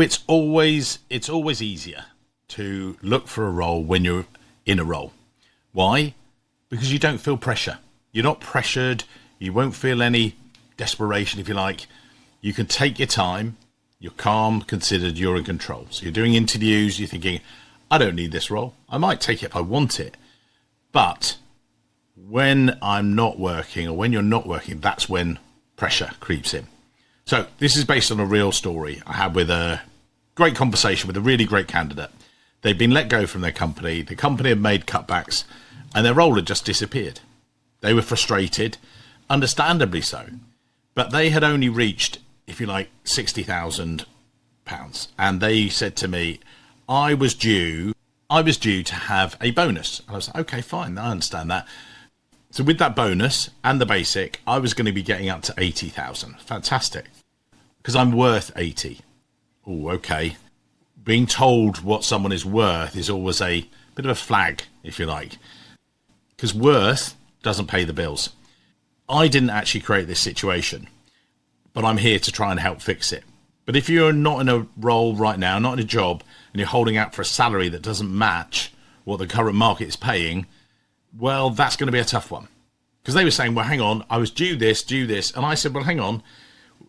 it's always easier to look for a role when you're in a role. Why? Because you don't feel pressure. You're not pressured. You won't feel any desperation, if you like. You can take your time. You're calm, considered, you're in control. So you're doing interviews, you're thinking, I don't need this role. I might take it if I want it. But when I'm not working, or when you're not working, that's when pressure creeps in. So this is based on a real story I had with a great conversation with a really great candidate. They'd been let go from their company. The company had made cutbacks and their role had just disappeared. They were frustrated, understandably so, but they had only reached, if you like, £60,000. And they said to me, I was due to have a bonus. And I was like, okay, fine, I understand that. So with that bonus and the basic, I was going to be getting up to 80,000. Fantastic. Because I'm worth 80. Oh, okay. Being told what someone is worth is always a bit of a flag, if you like. Because worth doesn't pay the bills. I didn't actually create this situation, but I'm here to try and help fix it. But if you're not in a role right now, not in a job, and you're holding out for a salary that doesn't match what the current market is paying, well, that's going to be a tough one. Because they were saying, well, hang on, I was due this. And I said, well, hang on,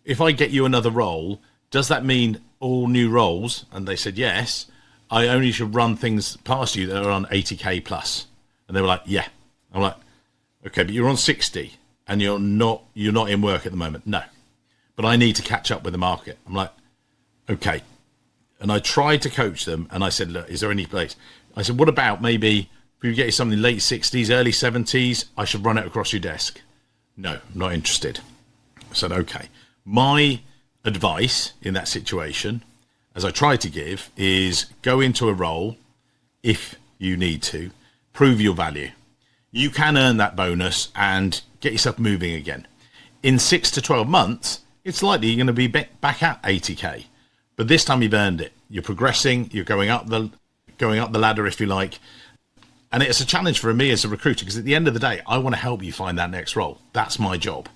if I get you another role, does that mean all new roles? And they said, yes, I only should run things past you that are on 80K plus. And they were like, yeah. I'm like, okay, but you're on 60 and you're not in work at the moment. No, but I need to catch up with the market. I'm like, okay. And I tried to coach them and I said, look, is there any place? I said, what about maybe if we get you something late 60s, early 70s, I should run it across your desk. No, I'm not interested. I said, okay. My advice in that situation, as I tried to give, is go into a role if you need to, prove your value. You can earn that bonus and get yourself moving again. In 6 to 12 months, it's likely you're going to be back at 80K. But this time you've earned it. You're progressing. You're going up the ladder, if you like. And it's a challenge for me as a recruiter, because at the end of the day, I want to help you find that next role. That's my job.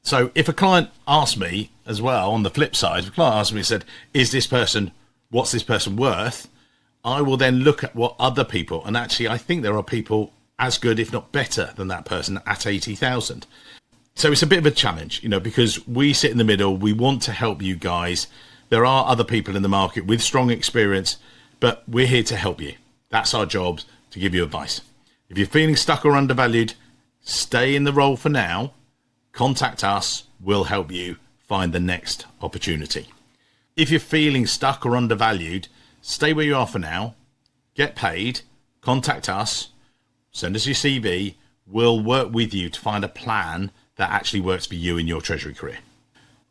So if a client asks me as well, on the flip side, if a client asks me and said, what's this person worth? I will then look at what other people, and actually I think there are people as good, if not better than that person at 80,000. So it's a bit of a challenge, because we sit in the middle. We want to help you guys. There are other people in the market with strong experience, but we're here to help you. That's our job, to give you advice. If you're feeling stuck or undervalued, stay in the role for now. Contact us. We'll help you find the next opportunity. If you're feeling stuck or undervalued, stay where you are for now. Get paid. Contact us. Send us your CV. We'll work with you to find a plan that actually works for you in your Treasury career.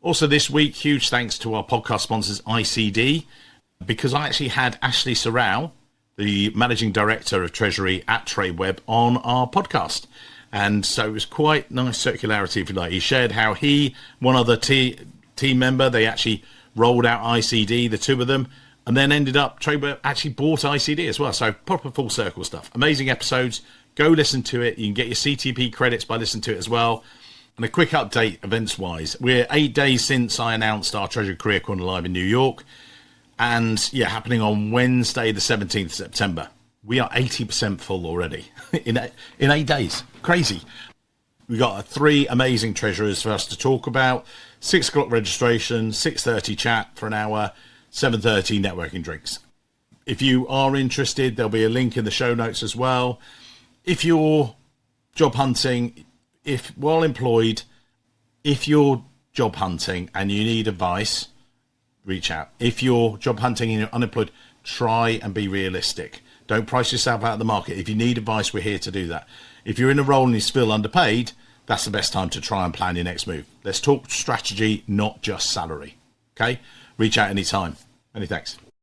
Also this week, huge thanks to our podcast sponsors, ICD, because I actually had Ashley Sorrell, the Managing Director of Treasury at TradeWeb, on our podcast. And so it was quite nice circularity, if you like. He shared how he, one other team member, they actually rolled out ICD, the two of them, and then ended up, TradeWeb actually bought ICD as well. So proper full circle stuff. Amazing episodes. Go listen to it. You can get your CTP credits by listening to it as well. And a quick update events-wise. We're 8 days since I announced our Treasury Career Corner Live in New York. And yeah, happening on Wednesday, the 17th of September. We are 80% full already in 8 days. Crazy. We got 3 amazing treasurers for us to talk about. 6 o'clock registration, 6:30 chat for an hour, 7:30 networking drinks. If you are interested, there'll be a link in the show notes as well. If you're job hunting, if while employed, if you're job hunting and you need advice, reach out. If you're job hunting and you're unemployed, try and be realistic. Don't price yourself out of the market. If you need advice, we're here to do that. If you're in a role and you feel underpaid, that's the best time to try and plan your next move. Let's talk strategy, not just salary. Okay? Reach out anytime. Many thanks.